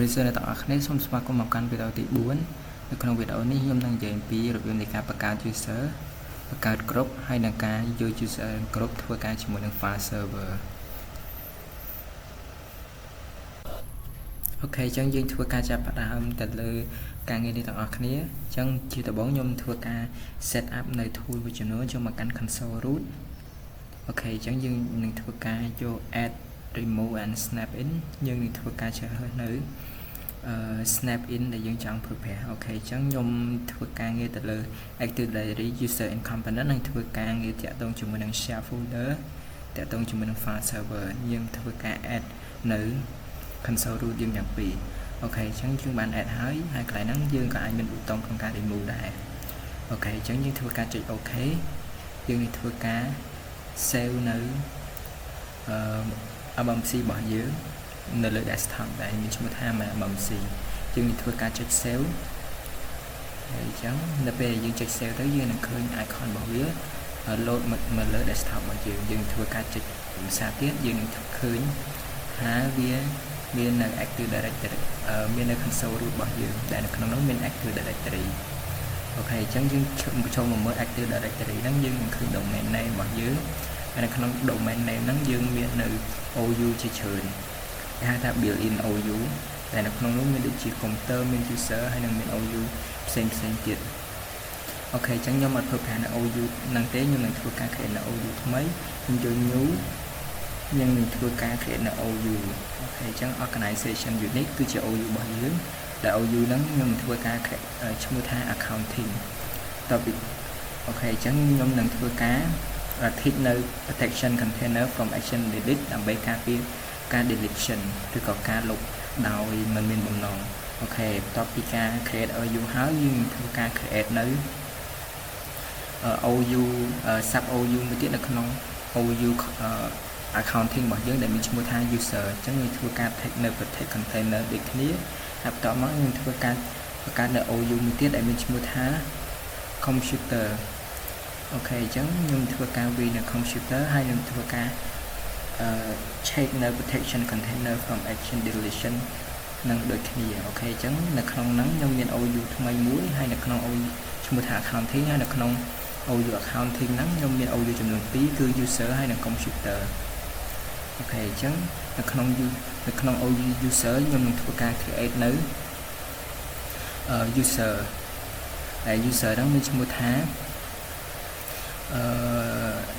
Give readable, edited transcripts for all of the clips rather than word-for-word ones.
Reason ទាំងអស់គ្នាសូមស្វាគមន៍មកកាន់វីដេអូទី4នៅក្នុងវីដេអូនេះខ្ញុំនឹងនិយាយអំពីរបៀបនៃការបង្កើត user បង្កើត group ហើយនឹងការយក user group ធ្វើការជាមួយនឹង file server អូខេអញ្ចឹងយើងធ្វើការចាប់ផ្ដើមទៅលើការងារនេះទាំងអស់គ្នាអញ្ចឹងជាដំបូងខ្ញុំធ្វើការ set up នៅ tool មួយចំនួនចូលមកកាន់ console root អូខេអញ្ចឹងយើងនឹងធ្វើការយក add remove and snap in យើងនឹងធ្វើការជ្រើសរើសនៅsnap in ដែលយើងចង់ប្រើប្រាស់អូខេអញ្ចឹងខ្ញុំធ្វើការងារទៅលើ Active Directory User and Component និងធ្វើការងារតាក់ទងជាមួយនឹង Share Folder តាក់ទងជាមួយនឹង File Server យើងធ្វើការ add នៅ console root យើងយ៉ាងពីរអូខេអញ្ចឹងយើងបាន add ហើយកន្លែងហ្នឹងយើងក៏អាចមានប៊ូតុងក្នុងការ remove ដែរអូខេអញ្ចឹងយើងធ្វើការចុច OK យើងនឹងធ្វើការ save នៅMMC របស់យើងនៅលើ desktop ដែលមានឈ្មោះថា MMC យើងនឹងធ្វើការចុច save ហើយអញ្ចឹងនៅពេលយើងចុច save ទៅយើងនឹងឃើញ icon របស់វា load មកលើ desktop របស់យើងធ្វើការចុចភាសាទៀតយើងនឹងឃើញថាវាមាននៅ Active Directory មាននៅ console root របស់យើងដែលនៅក្នុងនោះមាន Active Directory អូខេអញ្ចឹងយើងចូលមកមើល Active Directory ហ្នឹងយើងនឹងឃើញ domain name របស់យើងហើយនៅក្នុង domain name ហ្នឹងយើងមាននៅ OU ជាច្រើនគេហៅថា built-in OU តែនៅក្នុងនោះមានដូចជា computer មាន user ហើយនឹងមាន OU ផ្សេងទៀតអូខេអញ្ចឹងខ្ញុំអត់ធ្វើប្រាណនៅ OU ហ្នឹងទេខ្ញុំនឹងធ្វើការ create នៅ OU ថ្មីខ្ញុំយក new ខ្ញុំនឹងធ្វើការ create នៅ OU អូខេអញ្ចឹង organization unit គឺជា OU របស់យើងដែល OU ហ្នឹងខ្ញុំនឹងធ្វើការឈ្មោះថា accounting តទៅអូខេអញ្ចឹងខ្ញុំនឹងធ្វើការtick នៅ protection container from action delete ដើម្បីការពារការ deletion ឬក៏ការលុបដោយមិនមានបំណងអូខេបន្ទាប់ពីការ create OU ហើយយើងធ្វើការ create នៅ OU sub OU មួយទៀតនៅក្នុង OU accounting របស់យើងដែលមានឈ្មោះថា user អញ្ចឹងយើងធ្វើការ take នៅ protect container ដូចគ្នាហើយបន្ទាប់មកយើងធ្វើការបង្កើតនៅ OU មួយទៀតដែលមានឈ្មោះថា computer អូខេអញ្ចឹងខ្ញុំធ្វើការវាយនៅ computer ហើយនឹងធ្វើការcheck នៅ protection container from action deletion នឹងដូចគ្នាអូខេអញ្ចឹងនៅក្នុងហ្នឹងខ្ញុំមាន OU ថ្មីមួយហើយនៅក្នុង OU ឈ្មោះថា accounting ហើយនៅក្នុង OU accounting ហ្នឹងខ្ញុំមាន OU ចំនួន2គឺ user ហើយនិង computer អូខេអញ្ចឹងនៅក្នុង OU user ខ្ញុំនឹងធ្វើការ create នៅuser ហើយ user ហ្នឹងមានឈ្មោះថា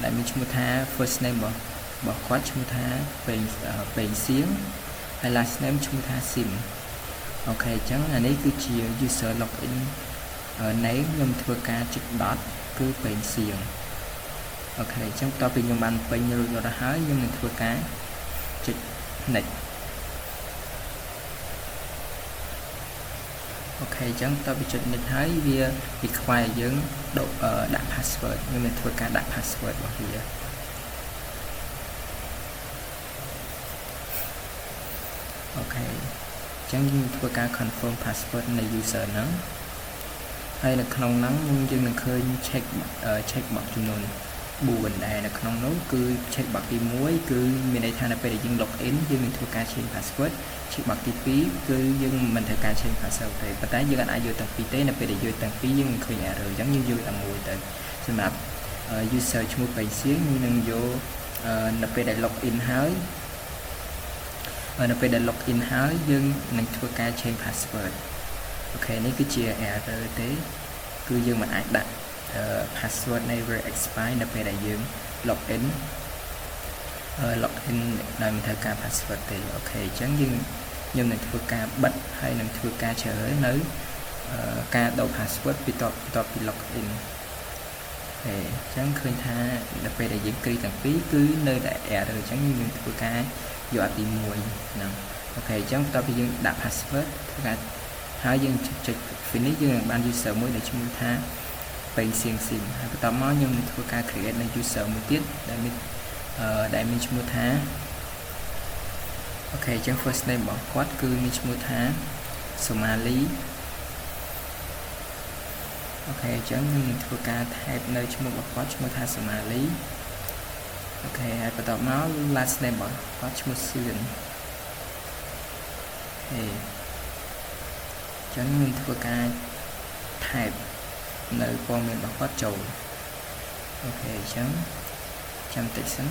ដែលមានឈ្មោះថា first name របស់គាត់ឈ្មោះថាពេងសៀងហើយ last name ឈ្មោះថា sim អូខេអញ្ចឹងអានេះគឺជា user login name ខ្ញុំធ្វើការចុច dot គឺពេងសៀងអូខេអញ្ចឹងបន្ទាប់ពីខ្ញុំបានពេញរួចរាល់ហើយខ្ញុំនឹងធ្វើការចុច next អូខេអញ្ចឹងបន្ទាប់ពីចុច next ហើយវាrequireយើងដាក់ password ខ្ញុំនឹងធ្វើការដាក់ password របស់វាអូខេអញ្ចឹងយើងធ្វើការ confirm password នៃ user ហ្នឹងហើយនៅក្នុងហ្នឹងយើងនឹងឃើញ check box ចំនួន4ដែរនៅក្នុងនោះគឺ check box ទី1គឺមានន័យថានៅពេលដែលយើង log in យើងនឹងធ្វើការ change password check box ទី2គឺយើងមិនត្រូវការ change password ទេប៉ុន្តែយើងអាចយកទាំងពីរទេនៅពេលដែលយកទាំងពីរយើងនឹងឃើញ error អញ្ចឹងយើងយកតែមួយទៅសម្រាប់ user ឈ្មោះពេញសៀងយើងនឹងយកនៅពេលដែល log in ហើយយើងនឹងធ្វើការ change password អូខេនេះគឺជា error ទេគឺយើងមិនអាចដាក់password never expire នៅពេលដែលយើង log in ដោយមិនត្រូវការ password ទេអូខេអញ្ចឹងខ្ញុំនឹងធ្វើការបិទហើយនឹងធ្វើការជ្រើសរើសនៅការដូរ password បន្ទាប់ពី log in អញ្ចឹងឃើញថានៅពេលដែលយើងគ្រីទាំងពីរគឺនៅតែ error អញ្ចឹងយើងនឹងធ្វើការយកអាទី1ហ្នឹងអូខេអញ្ចឹងបន្ទាប់ពីយើងដាក់ password ធ្វើការហើយយើងចុច finish យើងនឹងបាន user មួយដែលឈ្មោះថាពេញសៀងស៊ីមហើយបន្ទាប់មកខ្ញុំនឹងធ្វើការ create នៅ user មួយទៀតដែលមានឈ្មោះថាអូខេអញ្ចឹង first name របស់គាត់គឺមានឈ្មោះថា Somali អូខេអញ្ចឹងខ្ញុំនឹងធ្វើការ type នៅឈ្មោះរបស់គាត់ឈ្មោះថា Somali អូខេហើយបន្ទាប់មក last name របស់គាត់ឈ្មោះ Sien អ ចឹងខ្ញុំធ្វើការ type នៅព័ត៌មានរបស់គាត់ចូលអូខេអញ្ចឹងចាំតិចសិន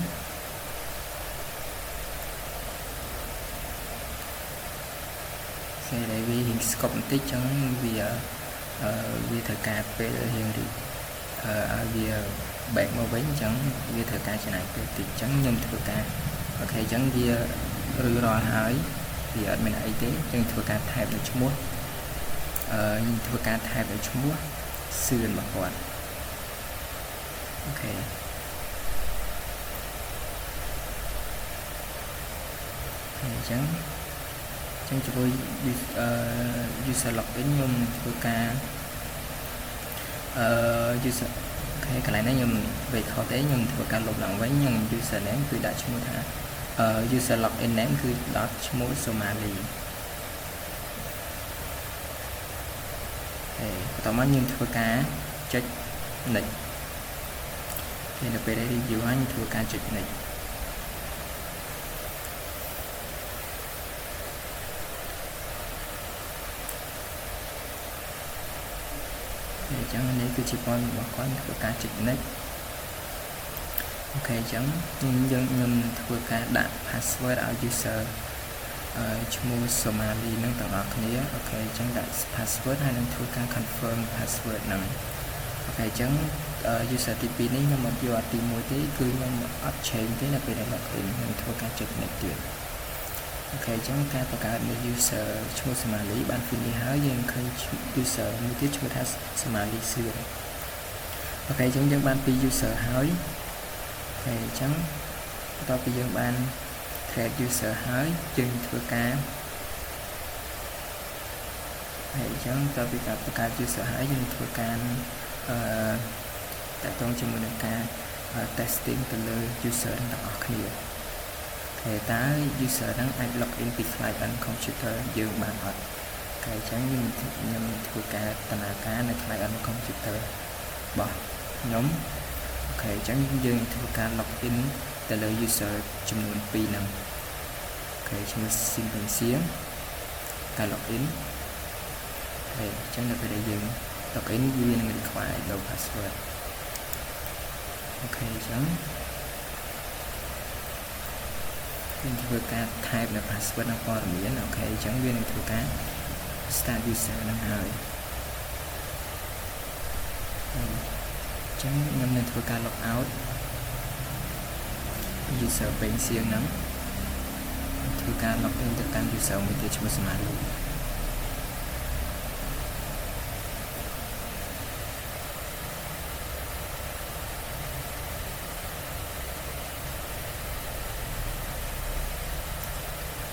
គេដែលវារៀងស្កប់បន្តិចចឹងវាត្រូវការពេលរៀងរីឲ្យវា back មកវិញអញ្ចឹងវាត្រូវការចំណាយពេលតិចអញ្ចឹងខ្ញុំធ្វើការអូខេអញ្ចឹងវាឬរាល់ហើយវាអត់មានអីទេអញ្ចឹងធ្វើការ type នៅឈ្មោះខ្ញុំធ្វើការ type នៅឈ្មោះសឿនរបស់គាត់អូខេអញ្ចឹងជាមួយ user login ខ្ញុំធ្វើការ user អូខេកន្លែងនេះខ្ញុំវាខុសទេខ្ញុំធ្វើការលុបឡើងវិញខ្ញុំ user name គឺដាក់ឈ្មោះថាuser login name គឺដាក់ឈ្មោះ Somali បន្តមកខ្ញុំធ្វើការចុច next ពេលនៅពេល review ហើយខ្ញុំធ្វើការចុច next អញ្ចឹងនេះគឺជាព័ត៌មានរបស់គាត់ធ្វើការចុច next អូខេអញ្ចឹងខ្ញុំធ្វើការដាក់ password ឲ្យ user ឈ្មោះ Somali នឹងទាំងអស់គ្នាអូខេអញ្ចឹងដាក់ password ហើយនឹងធ្វើការ confirm password ហ្នឹងអូខេអញ្ចឹង user ទី2នេះខ្ញុំអត់យកទី1ទេគឺខ្ញុំអត់ change ទេនៅពេលដែល login ខ្ញុំធ្វើការចុច next ទៀតអូខេអញ្ចឹងការបង្កើតនៃ user ឈ្មោះ Somali បាន finish ហើយយើងឃើញ user មួយទៀតឈ្មោះថា Somali សឿនអូខេអញ្ចឹងយើងបានពី user ហើយអូខេអញ្ចឹងបន្ទាប់ពីយើងបាន create user ហើយយើងធ្វើការហើយអញ្ចឹងតើពីការបង្កើត user ហើយយើងធ្វើការតាក់ទងជាមួយនឹងការ testing ទៅលើ user ទាំងអស់គ្នាហើយតើ user ហ្នឹងអាច login ពី client computer យើងបានអត់ហើយអញ្ចឹងខ្ញុំធ្វើការដំណើរការនៅ client computer របស់ខ្ញុំអូខេអញ្ចឹងយើងធ្វើការ login ទៅលើ user ចំនួន2ហ្នឹងអូខេឈ្មោះ Simpensia ការ login ហើយអញ្ចឹងនៅពេលដែលយើង login វានឹង require no password អូខេអញ្ចឹងយើងធ្វើការ type នៅ password នៅព័ត៌មានអូខេអញ្ចឹងវានឹងធ្វើការ start user ហ្នឹងហើយអញ្ចឹងខ្ញុំនឹងធ្វើការ log out user ពេញសៀងហ្នឹងធ្វើការ login ទៅកាន់ user មួយទៀតឈ្មោះ Somali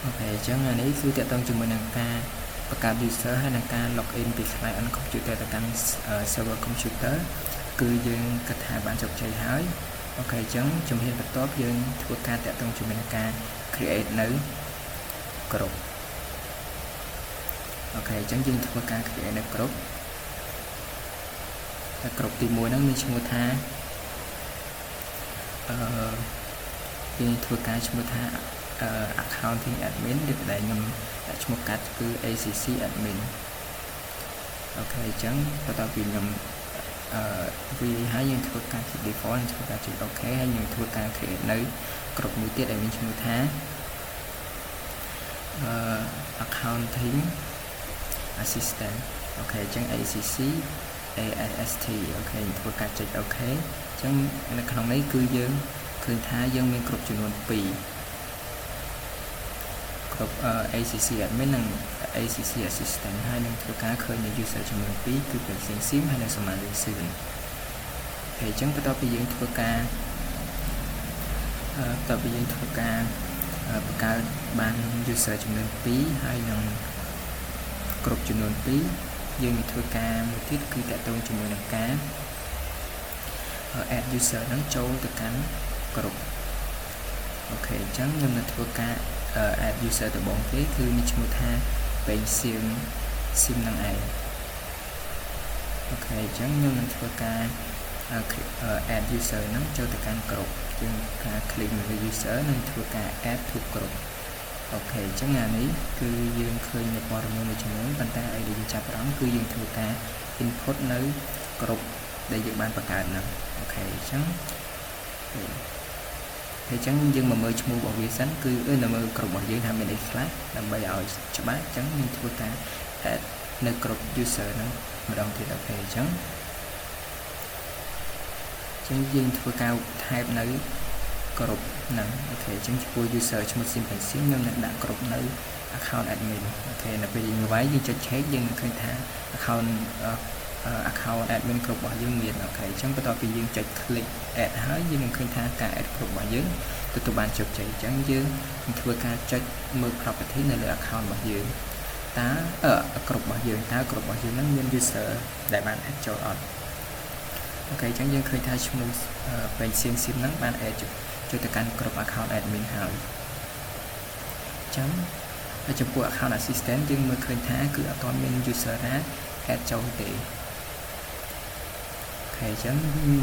អូខេអញ្ចឹងអានេះគឺតាក់ទងជាមួយនឹងការបង្កើត user ហើយនឹងការ login ពី client computer ទៅកាន់ server computer គឺយើងគិតថាបានជោគជ័យហើយអូខេអញ្ចឹងជំហានបន្ទាប់យើងធ្វើការតាក់ទងជាមួយនឹងការ create នៅ group អូខេអញ្ចឹងយើងធ្វើការ create នៅ group តែ group ទី1ហ្នឹងមានឈ្មោះថាយើងធ្វើការឈ្មោះថា accounting admin ដែលខ្ញុំដាក់ឈ្មោះកាត់គឺ ACC admin អូខេអញ្ចឹងបន្ទាប់ពីខ្ញុំវាហើយយើងធ្វើការ default ធ្វើការចុច OK ហើយយើងធ្វើការ create នៅក្រុមមួយទៀតដែលមានឈ្មោះថាaccounting assistant អូខេអញ្ចឹង ACC AST អូខេយើងធ្វើការចុច OK អញ្ចឹងនៅក្នុងនេះគឺយើងឃើញថាយើងមានក្រុមចំនួន2ក្រុម ACC admin និង ACC assistant ហើយនឹងធ្វើការឃើញនៅ user ចំនួន2គឺเป็นSIM ហើយនិង Somali សឿនហើយអញ្ចឹងបន្ទាប់ពីយើងធ្វើការបង្កើតបាន user ចំនួន2ហើយនឹងគ្រប់ចំនួន2យើងនឹងធ្វើការមួយទៀតគឺតាក់ទងជាមួយនឹងការ add user ហ្នឹងចូលទៅកាន់ក្រុមអូខេអញ្ចឹងខ្ញុំនឹងធ្វើការ add user ដំបូងគេគឺមានឈ្មោះថា page sim ហ្នឹងឯងអូខេអញ្ចឹងខ្ញុំនឹងធ្វើការ add user ហ្នឹងចូលទៅកាន់ក្រុមយើងការ click លើ user និងធ្វើការ add to group អូ អូខេអញ្ចឹងអានេះគឺយើងឃើញនៅព័ត៌មានមួយចំនួនប៉ុន្តែឲ្យយើងចាប់អារម្មណ៍គឺយើងធ្វើការ input នៅក្រុមដែលយើងបានបង្កើតហ្នឹងអូខេអញ្ចឹងហើយអញ្ចឹងយើងមកមើលឈ្មោះរបស់វាសិនគឺនៅមើលក្រុមរបស់យើងថាមានអីខ្លះដើម្បីឲ្យច្បាស់អញ្ចឹងយើងធ្វើការ add នៅក្រុម user ហ្នឹងម្ដងទៀតអូខេអញ្ចឹងយើងធ្វើការ type នៅក្រុមហ្នឹងអូខេអញ្ចឹងចំពោះ user ឈ្មោះ Simpansi ខ្ញុំនឹងដាក់ក្រុមនៅ account admin អូខេនៅពេលយើងវាយយើងចុច check យើងនឹងឃើញថា account admin ក្រុមរបស់យើងមានអូខេអញ្ចឹងបន្ទាប់ពីយើងចុច click add ហើយយើងនឹងឃើញថាការ add ក្រុមរបស់យើងទទួលបានជោគជ័យអញ្ចឹងយើងនឹងធ្វើការចុចមើល property នៅលើ account របស់យើងតើក្រុមរបស់យើងហ្នឹងមាន user ដែលបាន add ចូលអត់អូខេអញ្ចឹងយើងឃើញថាឈ្មោះពេញសៀងស៊ីមហ្នឹងបាន add ចូលទៅកាន់ក្រុម account admin ហើយអញ្ចឹងចំពោះ account assistant យើងមើលឃើញថាគឺអត់ទាន់មាន user ណា add ចូលទេអូខេអញ្ចឹង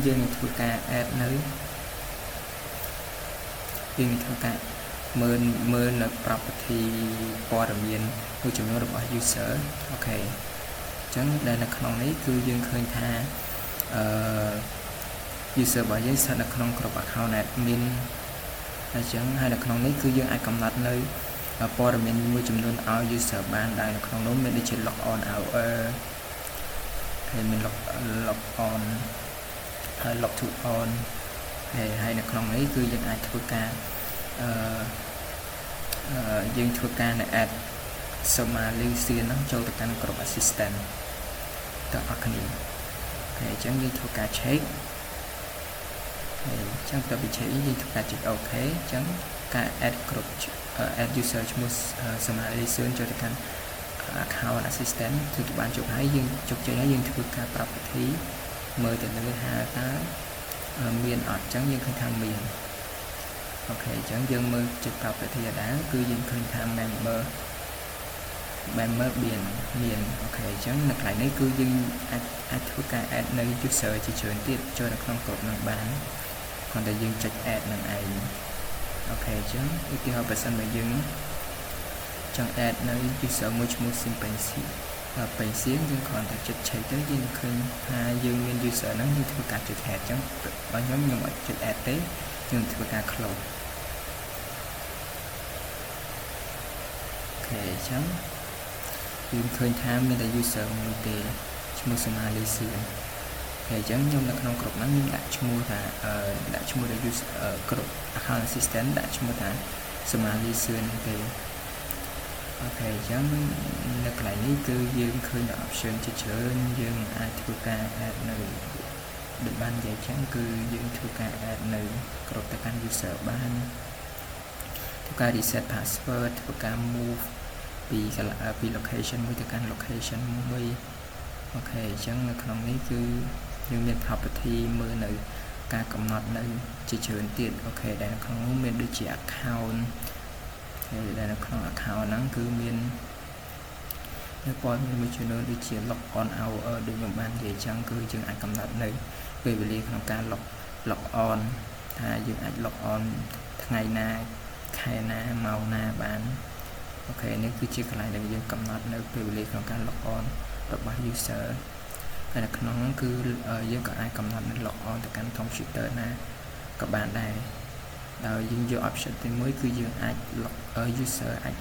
យើងនឹងធ្វើការ add នៅយើងនឹងធ្វើការមើលនៅ property ព័ត៌មានមួយចំនួនរបស់ user អូខេអញ្ចឹងដែលនៅក្នុងនេះគឺយើងឃើញថាuser របស់យើងស្ថិតនៅក្នុងក្រុម account admin អញ្ចឹងហើយនៅក្នុងនេះគឺយើងអាចកំណត់នៅព័ត៌មានមួយចំនួនឲ្យ user បានដែលនៅក្នុងនោះមានដូចជា log on hour ហើយមាន log on ហើយ log to on ហើយនៅក្នុងនេះគឺយើងអាចធ្វើការយើងធ្វើការនៅ add summary ហ្នឹងចូលទៅកាន់ក្រុម assistant ទាំងអស់គ្នាហើយអញ្ចឹងយើងធ្វើការ check ហើយអញ្ចឹងបន្ទាប់ពី check យើងធ្វើការចុច OK អញ្ចឹងការ add ក្រុម add user ឈ្មោះ summary ចូលទៅកាន់ account assistant គឺបានជោគហើយយើងជោគជ័យហើយយើងធ្វើការ property មើលទៅលើថាតើមានអត់អញ្ចឹងយើងឃើញថាមានអូខេអញ្ចឹងយើងមើលចុច property ដដែលគឺយើងឃើញថា member មានអូខេអញ្ចឹងនៅកន្លែងនេះគឺយើងអាចធ្វើការ add នៅ user ជាច្រើនទៀតចូលនៅក្នុងក្រុមនឹងបានគ្រាន់តែយើងចុច add នឹងឯងអូខេអញ្ចឹងឧទាហរណ៍បើសិនបើយើងចង់ add នៅ user មួយឈ្មោះ Simpansi ពេញសៀងយើងគ្រាន់តែចុច check ទៅយើងនឹងឃើញថាយើងមាន user ហ្នឹងយើងធ្វើការចុច add អញ្ចឹងបើខ្ញុំអត់ចុច add ទេខ្ញុំធ្វើការ close អូខេអញ្ចឹងយើងឃើញថាមានតែ user មួយទេឈ្មោះ Somali សៀងហើយអញ្ចឹងខ្ញុំនៅក្នុងក្រុមហ្នឹងខ្ញុំដាក់ឈ្មោះថាដាក់ឈ្មោះដែល user ក្រុម account assistant ដាក់ឈ្មោះថា Somali សៀងទេអូខេអញ្ចឹងនៅកន្លែងនេះគឺយើងឃើញ option ជាច្រើនយើងអាចធ្វើការ add នៅដូចបាននិយាយអញ្ចឹងគឺយើងធ្វើការ add នៅក្រុមទៅកាន់ user បានធ្វើការ reset password ធ្វើការ move ពី location មួយទៅកាន់ location មួយអូខេអញ្ចឹងនៅក្នុងនេះគឺយើងមាន property មើលនៅការកំណត់នៅជាច្រើនទៀតអូខេដែលនៅក្នុងនោះមានដូចជា account ហើយដែលនៅក្នុង account ហ្នឹងគឺមានព័ត៌មានមួយចំនួនដូចជា log on hour ដូចខ្ញុំបាននិយាយអញ្ចឹងគឺយើងអាចកំណត់នៅពេលវេលាក្នុងការ log on ថាយើងអាច log on ថ្ងៃណាខែណាម៉ោងណាបានអូខេនេះគឺជាកន្លែងដែលយើងកំណត់នៅពេលវេលាក្នុងការ log on របស់ user ហើយនៅក្នុងហ្នឹងគឺយើងក៏អាចកំណត់នៅ log on ទៅកាន់ computer ណាក៏បានដែរដោយយើងយក option ទី1គឺយើងអាច user អាច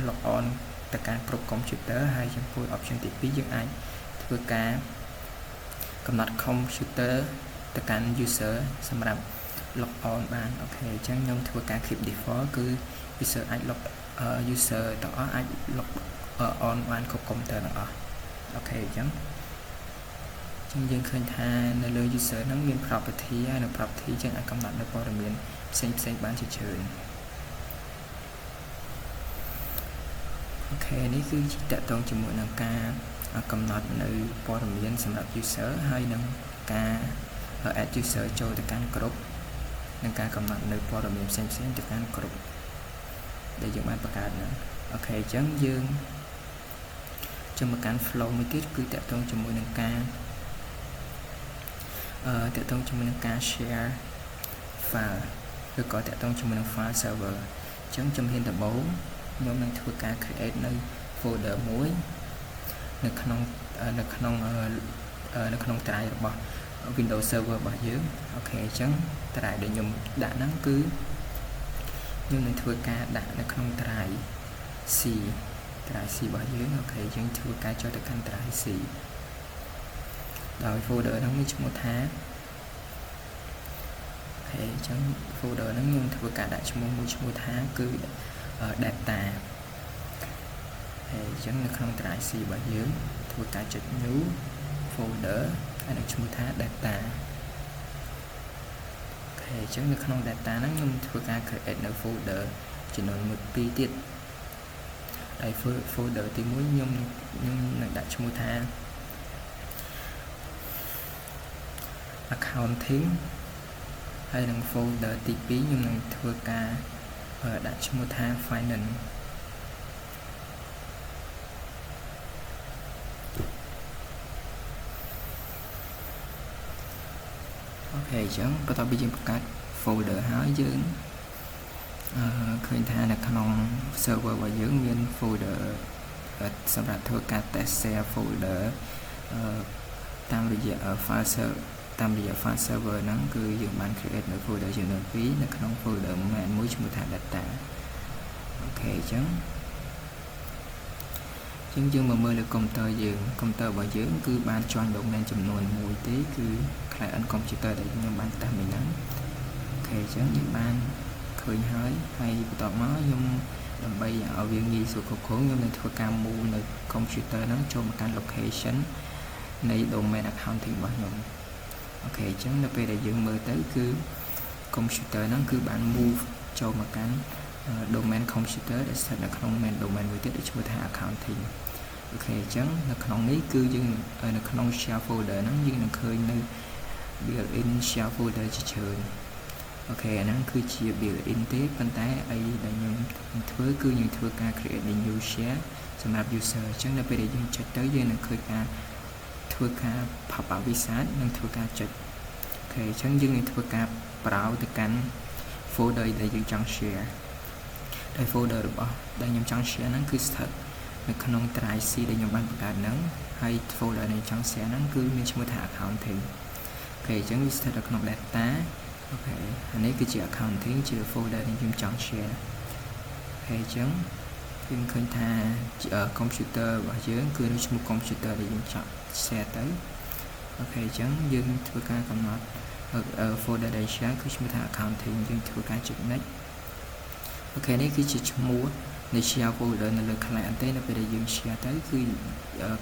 log on ទៅកាន់គ្រប់ computer ហើយចំពោះ option ទី2យើងអាចធ្វើការកំណត់ computer ទៅកាន់ user សម្រាប់ log on បានអូខេអញ្ចឹងខ្ញុំធ្វើការ keep default គឺ user អាច user ទាំងអស់អាច log on បានគ្រប់ computer ទាំងអស់អូខេអញ្ចឹងយើងឃើញថានៅលើ user ហ្នឹងមាន property ហើយនៅ property យើងអាចកំណត់នៅព័ត៌មានផ្សេងបានជាច្រើនអូខេនេះគឺតកតងជាមួយនឹងការកំណត់នៅព័ត៌មានសម្រាប់ user ហើយនឹងការ add user ចូលទៅកាន់ក្រុមនិងការកំណត់នៅព័ត៌មានផ្សេងទៅកាន់ក្រុមដែលយើងបានបង្កើតហ្នឹងអូខេអញ្ចឹងយើងចូលមកកាន់ flow មួយទៀតគឺតកតងជាមួយនឹងការshare file ឬក៏តកតងជាមួយនឹង file server អ ចឹងជំហានដំបូងខ្ញុំនឹងធ្វើការ create នៅ folder មួយនៅក្នុង drive របស់ Windows Server របស់យើងអូខេអញ្ចឹង drive ដែលខ្ញុំដាក់ហ្នឹងគឺខ្ញុំនឹងធ្វើការដាក់នៅក្នុង drive C របស់យើងអូខេយើងធ្វើការចុះទៅកាន់ drive C ដោយ folder ហ្នឹងមានឈ្មោះថាអូខេអញ្ចឹង folder ហ្នឹងខ្ញុំធ្វើការដាក់ឈ្មោះមួយឈ្មោះថាគឺ data ហើយអញ្ចឹងនៅក្នុង drive C របស់យើងធ្វើការចុច new folder ហើយនឹងឈ្មោះថា data អូខេអញ្ចឹងនៅក្នុង data ហ្នឹងខ្ញុំធ្វើការ create នៅ folder ចំនួន2ទៀតហើយ folder ទី1ខ្ញុំនឹងដាក់ឈ្មោះថា accounting ហើយនឹង folder ទី2ខ្ញុំនឹងធ្វើការដាក់ឈ្មោះថា financeអូខេអញ្ចឹងបន្ទាប់ពីយើងបង្កើត folder ហើយយើងឃើញថានៅក្នុង server របស់យើងមាន folder សម្រាប់ធ្វើការ test share folder តាមរយៈ file server ហ្នឹងគឺយើងបាន create នៅ folder ចំនួន2នៅក្នុង folder main មួយឈ្មោះថា data អូខេអញ្ចឹងយើងមកមើលលើកុំព្យូទ័រយើងកុំព្យូទ័ររបស់យើងគឺបានជាន់ domain ចំនួន1ទេគឺ client computer ដែលខ្ញុំបានតេស្តមិញហ្នឹងអូខេអញ្ចឹងយើងបានឃើញហើយបន្ទាប់មកខ្ញុំដើម្បីឲ្យវាងាយស្រួលគ្រប់គ្រងខ្ញុំនឹងធ្វើការ move នៅ computer ហ្នឹងចូលមកកាន់ location នៃ domain accounting របស់ខ្ញុំអូខេអញ្ចឹងនៅពេលដែលយើងមើលទៅគឺ computer ហ្នឹងគឺបាន move ចូលមកកាន់ domain computer ដែលស្ថិតនៅក្នុង main domain មួយទៀតដែលឈ្មោះថា accounting អូខេអញ្ចឹងនៅក្នុងនេះគឺយើងនៅក្នុង share folder ហ្នឹងយើងនឹងឃើញនៅ built-in share folder ជាច្រើនអូខេអាហ្នឹងគឺជា built-in ទេប៉ុន្តែអីដែលខ្ញុំធ្វើគឺយើងធ្វើការ create new share សម្រាប់ user អញ្ចឹងនៅពេលដែលយើងចុចទៅយើងនឹងឃើញការធ្វើការ pop up វិសាទនិងធ្វើការចុចអូខេអញ្ចឹងយើងនឹងធ្វើការ browse ទៅកាន់ folder ដែលយើងចង់ share ដោយ folder របស់ដែលខ្ញុំចង់ share ហ្នឹងគឺស្ថិតនៅក្នុង drive C ដែលខ្ញុំបានបង្កើតហ្នឹងហើយ folder ដែលចង់ share ហ្នឹងគឺមានឈ្មោះថា accounting អូខេអញ្ចឹងវាស្ថិតនៅក្នុង data អូខេអានេះគឺជា accounting ជា folder ដែលខ្ញុំចង់ share អូខេអញ្ចឹងយើងឃើញថា computer របស់យើងគឺនៅឈ្មោះ computer ដែលយើងចង់ share ទៅអូខេអញ្ចឹងយើងធ្វើការកំណត់ folder ដែល share គឺឈ្មោះថា accounting យើងធ្វើការចុច next អូខេនេះគឺជាឈ្មោះនៃ share folder នៅលើ client ទេនៅពេលដែលយើង share ទៅគឺ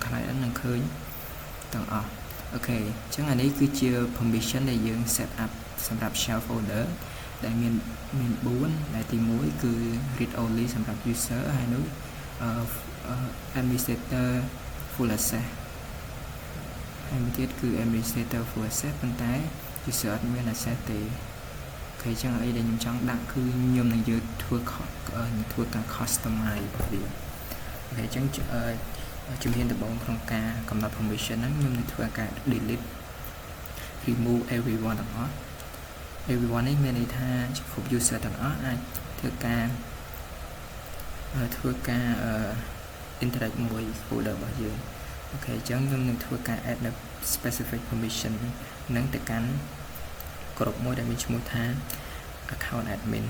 client នឹងឃើញទាំងអស់អូខេអញ្ចឹងអានេះគឺជា permission ដែលយើង set up សម្រាប់ share folder ដែលមាន4ដែលទី1គឺ read only សម្រាប់ user ហើយនោះ administrator full access ហើយមួយទៀតគឺ administrator full access ប៉ុន្តែ user អត់មាន access ទេអូខេអញ្ចឹងអីដែលខ្ញុំចង់ដាក់គឺខ្ញុំនឹងយកធ្វើការ customize របស់វាអូខេអញ្ចឹងជំហានដំបូងក្នុងការកំណត់ permission ហ្នឹងខ្ញុំនឹងធ្វើការ delete remove everyone ទាំងអស់ everyone នេះមានន័យថាគ្រប់ user ទាំងអស់អាចធ្វើការ interact មួយ folder របស់យើងអូខេអញ្ចឹងខ្ញុំនឹងធ្វើការ add នៅ specific permission នឹងទៅកាន់ក្រុមមួយដែលមានឈ្មោះថា account admin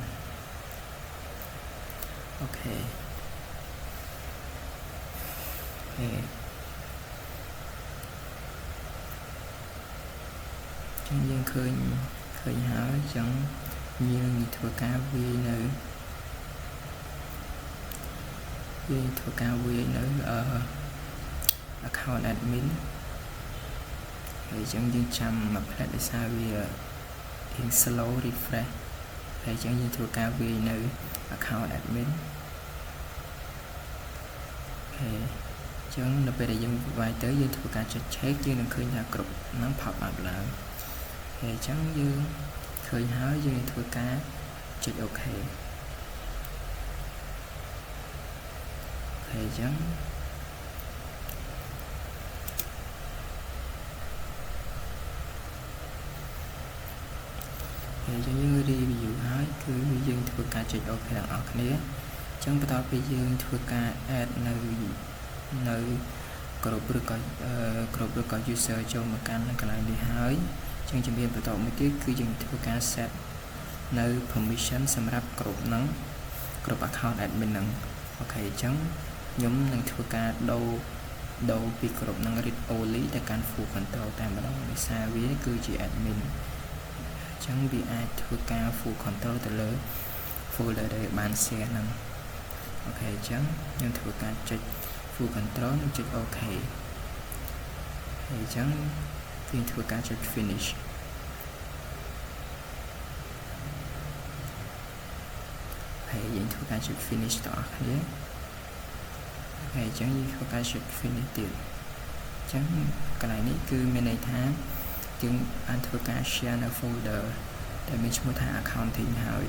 អូខេចឹងយើងឃើញហើយចឹងយើងនឹងធ្វើការវាយនៅ account admin ហើយចឹងយើងចាំមួយផ្លែដោយសារវា slow refresh ហើយចឹងយើងធ្វើការវាយនៅ account admin អូខេចឹងនៅពេលដែលយើងវាយទៅយើងធ្វើការចុច check យើងនឹងឃើញថាគ្រប់ហ្នឹង pop up ឡើងហើយចឹងយើងឃើញហើយយើងនឹងធ្វើការចុច OK ហើយចឹង ចឹងយើង review ហើយគឺយើងធ្វើការចុច OK ទាំងអស់គ្នាចឹងបន្ទាប់ពីយើងធ្វើការ add នៅគ្រប់ឬក៏ user ចូលមកកាន់កន្លែងនេះហើយចឹងជំរាបបន្តមួយទៀតគឺយើងធ្វើការ set នៅ permission សម្រាប់គ្រប់ហ្នឹងគ្រប់ account admin ហ្នឹងអូខេចឹងខ្ញុំនឹងធ្វើការដូរពីគ្រប់ហ្នឹង read only ទៅកាន់ full control តែម្ដងដោយសារវាគឺជា admin ចឹងវាអាចធ្វើការ full control ទៅលើ folder ដែលបាន share ហ្នឹងអូខេចឹងខ្ញុំធ្វើការចុច full control និងចុច OK ហើយចឹងយើងធ្វើការចុច finish ហើយយើងធ្វើការចុច finish តអស់គ្នាហើយចឹងយើងធ្វើការចុច finish ទៀតចឹងកន្លែងនេះគឺមានន័យថាយើងបានធ្វើការ share នៅ folder ដែលមានឈ្មោះថា accounting ហើយ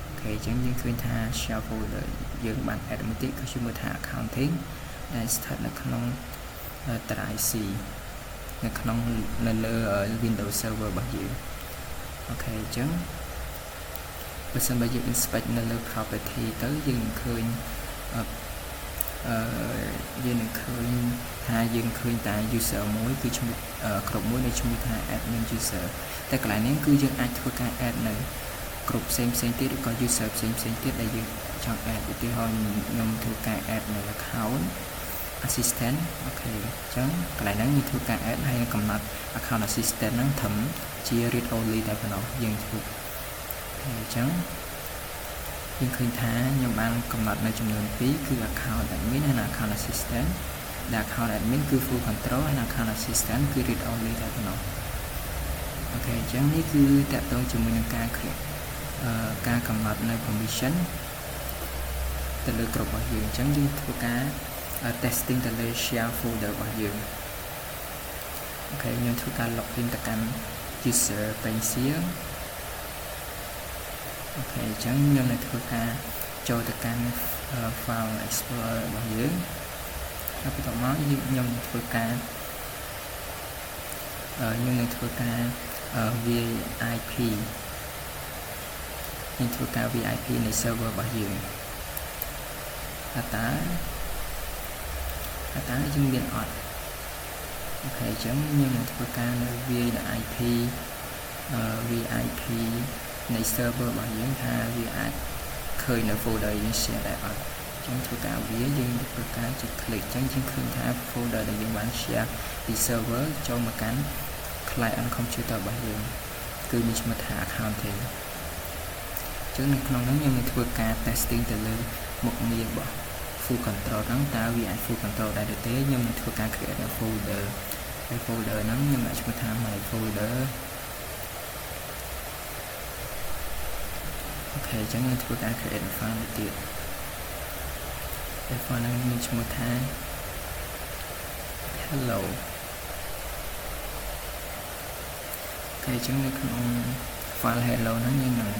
អូខេចឹងយើងឃើញថា share folder យើងបាន add មួយទៀតគឺឈ្មោះថា accounting ដែលស្ថិតនៅក្នុង drive C នៅលើ Windows Server របស់យើងអូខេចឹងបើសិនបើយើង inspect នៅលើ property ទៅយើងនឹងឃើញថាយើងឃើញតែ user មួយគឺឈ្មោះក្រុមមួយដែលឈ្មោះថា admin user តែកន្លែងនេះគឺយើងអាចធ្វើការ add នៅក្រុមផ្សេងទៀតឬក៏ user ផ្សេងទៀតដែលយើងចង់ add ឧទាហរណ៍ខ្ញុំធ្វើការ add នៅ account assistant អូខេអញ្ចឹងកន្លែងហ្នឹងយើងធ្វើការ add ហើយនឹងកំណត់ account assistant ហ្នឹងត្រឹមជា read only តែប៉ុណ្ណោះយើងធ្វើអញ្ចឹងយើងឃើញថាខ្ញុំបានកំណត់នៅចំនួន2គឺ account admin ហើយនិង account assistant ដែល account admin គឺ full control ហើយនិង account assistant គឺ read only តែប៉ុណ្ណោះអូខេអញ្ចឹងនេះគឺតកតងជាមួយនឹងការកំណត់នៅ permission ទៅលើក្រុមរបស់យើងអញ្ចឹងយើងធ្វើការ testing ទៅលើ share folder របស់យើងអូខេខ្ញុំធ្វើការ login ទៅកាន់ user page អូខេអញ្ចឹងខ្ញុំនឹងធ្វើការចូលទៅកាន់ file explorer របស់យើងហើយបន្ទាប់មកខ្ញុំនឹងធ្វើការVIP ខ្ញុំធ្វើការ VIP នៃ server របស់យើងតើយើងមានអត់អូខេអញ្ចឹងខ្ញុំនឹងធ្វើការនៅ VIP នៃ server របស់យើងថាវាអាចឃើញនៅ folder យើង share ដែរអត់អញ្ចឹងធ្វើការយើងធ្វើការចុច click អញ្ចឹងយើងឃើញថា folder ដែលយើងបាន share ពី server ចូលមកកាន់ client computer របស់យើងគឺមានឈ្មោះថា accounting អញ្ចឹងនៅក្នុងនោះខ្ញុំនឹងធ្វើការ testing ទៅលើមុខងាររបស់ full control ហ្នឹងតើវាអាច full control ដែរឬទេខ្ញុំនឹងធ្វើការ create នៅ folder ហើយ folder ហ្នឹងខ្ញុំដាក់ឈ្មោះថា my folder អូខេអញ្ចឹងខ្ញុំធ្វើការ create file មួយទៀតហើយ file ហ្នឹងមានឈ្មោះថា hello អូខេអញ្ចឹងនៅក្នុង file hello ហ្នឹងយើងនឹង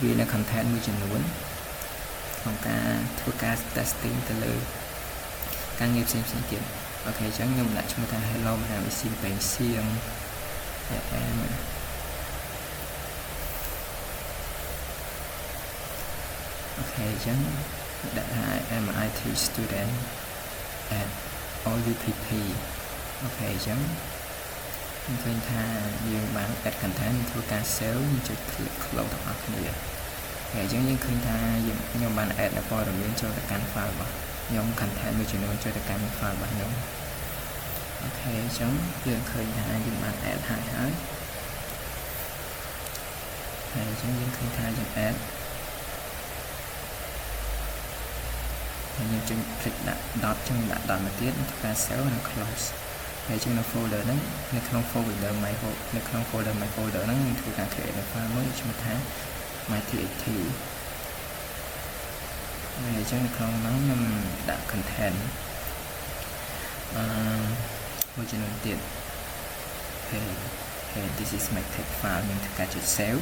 វានៅ content មួយចំនួនក្នុងការធ្វើការ testing ទៅលើការងារផ្សេងទៀតអូខេអញ្ចឹងខ្ញុំដាក់ឈ្មោះថា hello មហាវិទ្យាល័យពេញសៀងអូខេអញ្ចឹងដាក់ថា I'm an IT student at OUPP អូខេអញ្ចឹងខ្ញុំឃើញថាយើងបាន add content ធ្វើការ save ចុច click close ទាំងអស់គ្នាហើយអញ្ចឹងយើងឃើញថាខ្ញុំបាន add ព័ត៌មានចូលទៅកាន់ file របស់ខ្ញុំ content មួយចំនួនចូលទៅកាន់ file របស់ខ្ញុំអូខេអញ្ចឹងយើងឃើញថាយើងបាន add ហើយអញ្ចឹងយើងឃើញថាយើង add ហើយខ្ញុំចុច click ដាក់ dot ចឹងដាក់ dot មកទៀតធ្វើការ save និង close ហើយចឹងនៅ folder ហ្នឹងនៅក្នុង folder my folder ហ្នឹងខ្ញុំធ្វើការ create file មួយឈ្មោះថា my.txt ហើយអញ្ចឹងនៅក្នុងហ្នឹងខ្ញុំដាក់ content មួយចំនួនទៀតហើយ this is my text file ខ្ញុំធ្វើការចុច save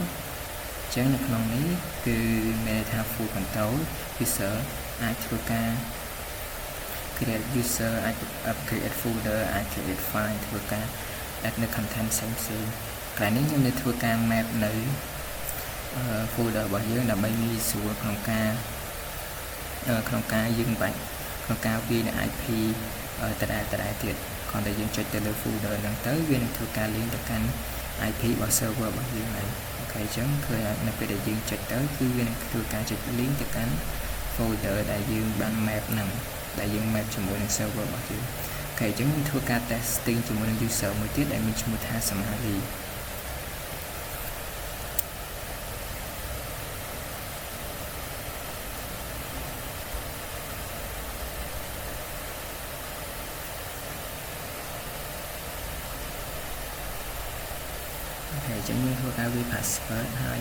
អញ្ចឹងនៅក្នុងនេះគឺមានថា full control user អាចធ្វើការ create user អាច create folder អាច create file ធ្វើការ add នៅ content ផ្សេងកន្លែងនេះខ្ញុំនឹងធ្វើការ map នៅ folder របស់យើងដើម្បីងាយស្រួលក្នុងការយើងបាច់ក្នុងការវាយនៅ IP ដដែលទៀតគ្រាន់តែយើងចុចទៅលើ folder ហ្នឹងទៅវានឹងធ្វើការ link ទៅកាន់ IP របស់ server របស់យើងហើយអូខេអញ្ចឹងឃើញនៅពេលដែលយើងចុចទៅគឺវានឹងធ្វើការចុច link ទៅកាន់ folder ដែលយើងបាន map ហ្នឹងដែលយើង map ជាមួយនឹង server របស់យើងអូខេអញ្ចឹងយើងធ្វើការ testing ជាមួយនឹង user មួយទៀតដែលមានឈ្មោះថា Somaliចឹងយើងធ្វើការវា password ហើយ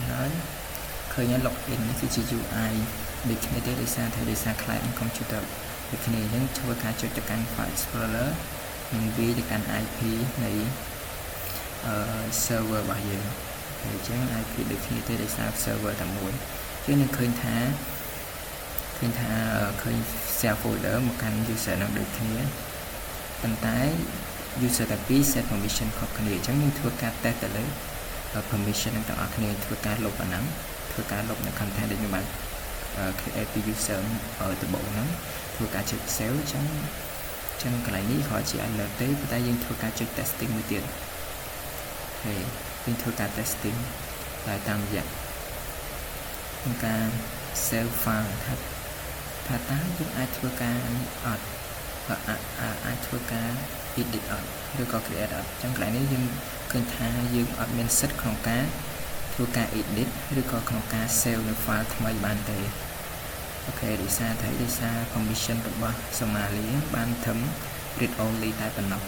ឃើញ login នេះគឺជា UI ដូចគ្នាទេដោយសារ client និង computer ដូចគ្នាអញ្ចឹងធ្វើការចុចទៅកាន់ file explorer និងវាយទៅកាន់ IP នៃserver របស់យើងហើយអញ្ចឹង IP ដូចគ្នាទេដោយសារ server តែមួយជាងនឹងឃើញថា share folder មកកាន់ user នឹងដូចគ្នាប៉ុន្តែ user តែពីរ set permission ខុសគ្នាអញ្ចឹងយើងធ្វើការ test ទៅលើ permission នឹងទាំងអស់គ្នាធ្វើការលុបអាហ្នឹងធ្វើការលុបនៅ content ដែលយើងបាន create ពី user ដំបូងហ្នឹងធ្វើការចុច save អញ្ចឹងកន្លែងនេះគាត់ជា alert ទេប៉ុន្តែយើងធ្វើការចុច testing មួយទៀតហើយយើងធ្វើការ testing ហើយតាមរយៈការ save file ថាតើយើងអាចធ្វើការអត់អាចធ្វើការ edit អត់ឬក៏ create អត់អញ្ចឹងកន្លែងនេះយើងឃើញថាយើងអត់មានសិទ្ធិក្នុងការធ្វើការ edit ឬក៏ក្នុងការ save នៅ file ថ្មីបានទេអូខេដោយសារ permission របស់ Somali បានត្រឹម read only តែប៉ុណ្ណោះ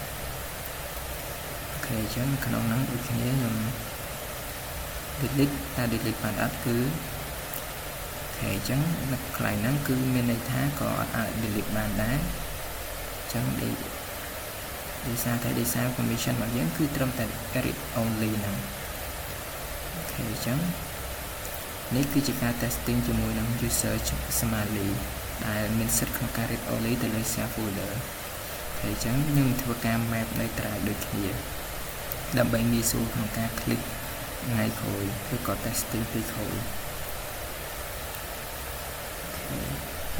អូខេអញ្ចឹងក្នុងហ្នឹងដូចគ្នាខ្ញុំ delete បានអត់គឺអូខេអញ្ចឹងនៅកន្លែងហ្នឹងគឺមានន័យថាក៏អត់អាច delete បានដែរអញ្ចឹងដោយសារ permission របស់យើងគឺត្រឹមតែ read only ហ្នឹងអូខេអញ្ចឹងនេះគឺជាការ testing ជាមួយនឹង user Somali ដែលមានសិទ្ធិក្នុងការ read only ទៅលើ share folder ហើយអញ្ចឹងយើងធ្វើការ map នៅ drive ដូចគ្នាដើម្បីងាយស្រួលក្នុងការ click ថ្ងៃក្រោយឬក៏ testing ពេលក្រោយ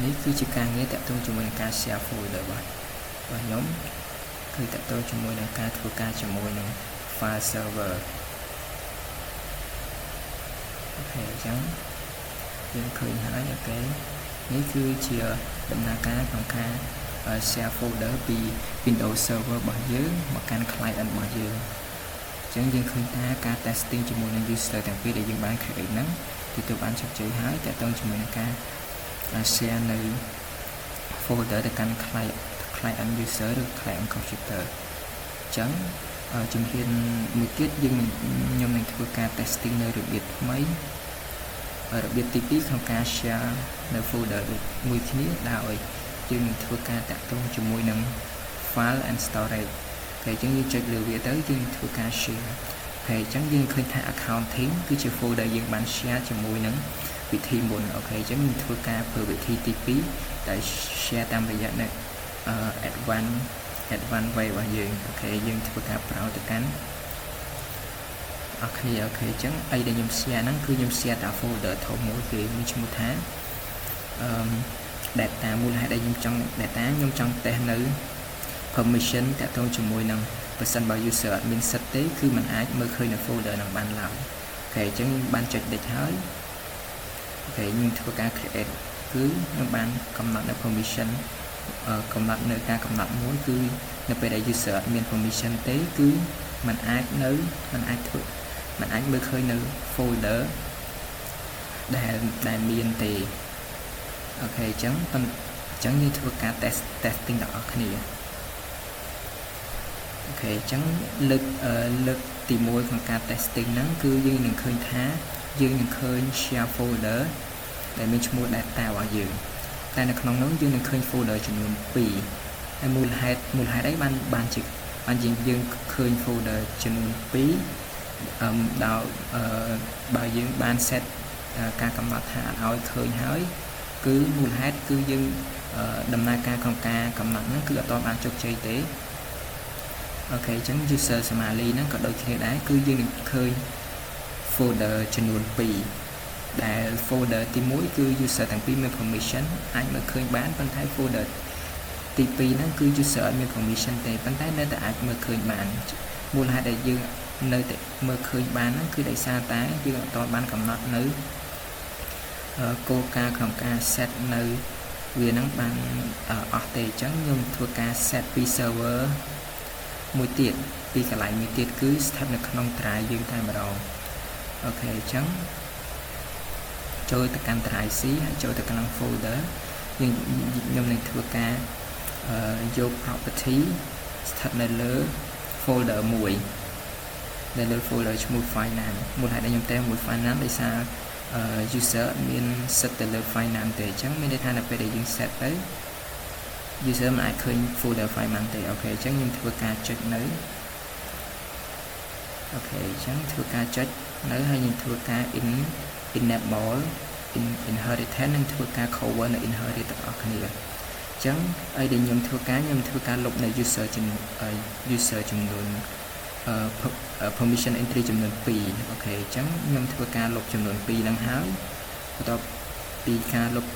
នេះគឺជាការងារតាក់ទងជាមួយនឹងការ share folder របស់ខ្ញុំគឺតាក់ទងជាមួយនឹងការធ្វើការជាមួយនឹង file server អូខេអញ្ចឹងយើងឃើញហើយអូខេនេះគឺជាដំណើរការក្នុងការ share folder ពី Windows Server របស់យើងមកកាន់ client របស់យើងអញ្ចឹងយើងឃើញថាការ testing ជាមួយនឹង user ទាំងពីរដែលយើងបាន create ហ្នឹងទទួលបានជោគជ័យហើយតាក់ទងជាមួយនឹងការ share នៅ folder ទៅកាន់ client user ឬ client computer អញ្ចឹងជំហានមួយទៀតខ្ញុំនឹងធ្វើការ testing នៅរបៀបថ្មីរបៀបទី2ក្នុងការ share នៅ folder មួយគ្នាដោយយើងនឹងធ្វើការតាក់ទងជាមួយនឹង file and storage ហើយអញ្ចឹងយើងចុចលើវាទៅយើងធ្វើការ share ហើយអញ្ចឹងយើងឃើញថា accounting គឺជា folder យើងបាន share ជាមួយនឹងវិធីមុនអូខេអញ្ចឹងយើងធ្វើការធ្វើវិធីទី2ដែល share តាមរយៈនៅ advanced way របស់យើងអូខេយើងធ្វើការប្រោទៅកាន់អរគ្នាអូខេអញ្ចឹងអីដែលខ្ញុំ share ហ្នឹងគឺខ្ញុំ share តា folder ធំមួយគេមានឈ្មោះថាdata មូលហេតុដែលខ្ញុំចង់ data ខ្ញុំចង់ test នៅ permission តាក់ទងជាមួយនឹងប្រសិនបើ user អត់មានសិទ្ធិទេគឺมันអាចមើលឃើញនៅ folder ហ្នឹងបានឡើយអូខេអញ្ចឹងបានចុចដេញហើយអូខេខ្ញុំធ្វើការ create គឺខ្ញុំបានកំណត់នៅ permission កំណត់នៅការកំណត់មួយគឺនៅពេលដែល user អត់មាន permission ទេគឺมันអាចមើលឃើញនៅ folder ដែលមានទេអូខេអញ្ចឹងយើងធ្វើការ testing ទាំងអស់គ្នាអូខេអញ្ចឹងលើកទី1ក្នុងការ testing ហ្នឹងគឺយើងនឹងឃើញថាយើងនឹងឃើញ share folder ដែលមានឈ្មោះ data របស់យើងតែនៅក្នុងនោះយើងនឹងឃើញ folder ចំនួន2ហើយមូលហេតុអីបានយើងឃើញ folder ចំនួន2ដោយបើយើងបាន set ការកំណត់ថាឲ្យឃើញហើយគឺមូលហេតុគឺយើងដំណើរការក្នុងការកំណត់ហ្នឹងគឺអត់ទាន់បានជោគជ័យទេអូខេអញ្ចឹង user Somali ហ្នឹងក៏ដូចគ្នាដែរគឺយើងនឹងឃើញ folder ចំនួន2 ដែល folder ទី1គឺ user ទាំងពីរមាន permission អាចមើលឃើញបានប៉ុន្តែ folder ទី2ហ្នឹងគឺ user អត់មាន permission ទេប៉ុន្តែនៅតែអាចមើលឃើញបានមូលហេតុដែលយើងនៅតែមើលឃើញបានហ្នឹងគឺដោយសារតែយើងអត់ទាន់បានកំណត់នៅគោលការណ៍ក្នុងការ set នៅវាហ្នឹងបានអស់ទេអញ្ចឹងខ្ញុំធ្វើការ set ពី server មួយទៀតពីកន្លែងមួយទៀតគឺស្ថិតនៅក្នុង drive យើងតែម្ដងអូខេអញ្ចឹងចូលទៅកាន់ drive C ហើយចូលទៅក្នុង folder ខ្ញុំនឹងធ្វើការយក property ស្ថិតនៅលើ folder មួយនៅលើ folder ឈ្មោះ finance មូលហេតុដែលខ្ញុំតែមួយ finance ដោយសារuser មានសិទ្ធិទៅលើ finance ទេអញ្ចឹងមានន័យថានៅពេលដែលយើង set ទៅ user មិនអាចឃើញ folder finance ទេអូខេអញ្ចឹងខ្ញុំធ្វើការចុចនៅអូខេអញ្ចឹងធ្វើការចុចនៅហើយខ្ញុំធ្វើការ enable inheritance និងធ្វើការ cover នៅ inherit ទាំងអស់គ្នាអញ្ចឹងឲ្យដែលខ្ញុំធ្វើការលុបនៅ user ចំនួនpermission entry ចំនួន2អូខេអញ្ចឹងខ្ញុំធ្វើការលុបចំនួន2ហ្នឹងហើយបន្ទាប់ពីការលុប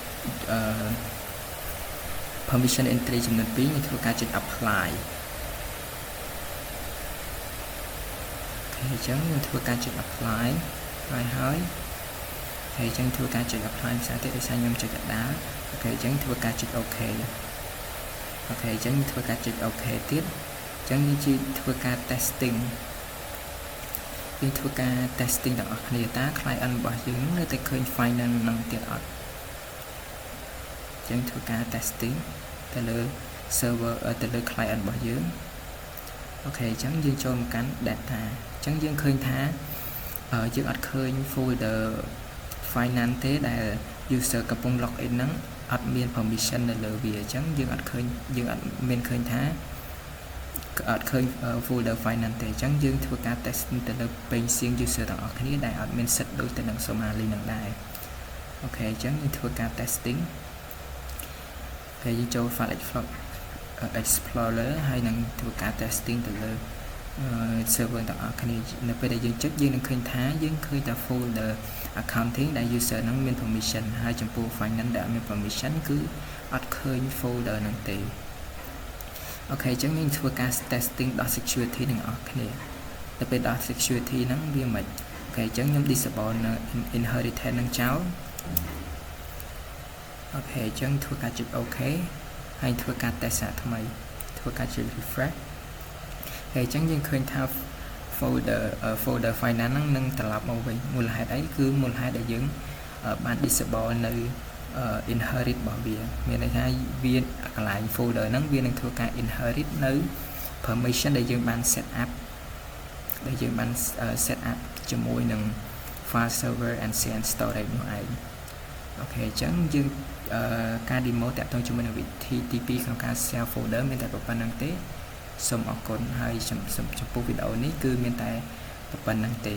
permission entry ចំនួន2ខ្ញុំធ្វើការចុច apply អញ្ចឹងខ្ញុំធ្វើការចុច apply ហើយអញ្ចឹងធ្វើការចុច apply ភាសាទៀតដោយសារខ្ញុំចុចកណ្ដាលអូខេអញ្ចឹងធ្វើការចុច OK អូខេអញ្ចឹងធ្វើការចុច OK ទៀតអញ្ចឹងយើងជាធ្វើការ testing យើងធ្វើការ testing ទាំងអស់គ្នាតើ client របស់យើងនៅតែឃើញ finance នឹងទៀតអត់អញ្ចឹងធ្វើការ testing ទៅលើ server ទៅលើ client របស់យើងអូខេអញ្ចឹងយើងចូលមកកាន់ data អញ្ចឹងយើងឃើញថាយើងអត់ឃើញ folder finance ទេដែល user កំពុង log in ហ្នឹងអត់មាន permission នៅលើវាអញ្ចឹងយើងអត់មានឃើញថាអត់ឃើញ folder finance ទេអញ្ចឹងយើងធ្វើការ test ទៅលើ page seeing user ទាំងអស់គ្នាដែលអត់មានសិទ្ធិដូចទៅនឹង Somali នឹងដែរអូខេអញ្ចឹងយើងធ្វើការ testing ហើយយើងចូល file explorer ហើយនឹងធ្វើការ testing ទៅលើserver ទាំងអស់គ្នានៅពេលដែលយើងចុចយើងនឹងឃើញថាយើងឃើញតែ folder accounting ដែល user ហ្នឹងមាន permission ហើយចំពោះ finance ដែលអត់មាន permission គឺអត់ឃើញ folder ហ្នឹងទេអូខេអញ្ចឹងយើងធ្វើការ testing ដល់ security ទាំងអស់គ្នាទៅពេលដល់ security ហ្នឹងវាមិនអូខេអញ្ចឹងខ្ញុំ disable នៅ inheritance ហ្នឹងចោលអូខេអញ្ចឹងធ្វើការចុច OK ហើយធ្វើការ test សាថ្មីធ្វើការចុច refresh ហើយអញ្ចឹងយើងឃើញថា folder finance ហ្នឹងនឹងត្រឡប់មកវិញមូលហេតុអីគឺមូលហេតុដែលយើងបាន disable នៅ inherit របស់វាមានន័យថាវាកន្លែង folder ហ្នឹងវានឹងធ្វើការ inherit នៅ permission ដែលយើងបាន set up ជាមួយនឹង file server and share storage នោះឯងអូខេអញ្ចឹងយើងការ demo តាក់ទងជាមួយនឹងវិធីទី2ក្នុងការ share folder មានតែប៉ុណ្្នឹងទេសូមអរគុណហើយចំពោះវីដេអូនេះគឺមានតែប៉ុណ្្នឹងទេ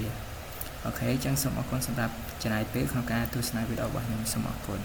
អូខេអញ្ចឹងសូមអរគុណសម្រាប់ចំណាយពេលក្នុងការទស្សនាវីដេអូរបស់ខ្ញុំសូមអរគុណ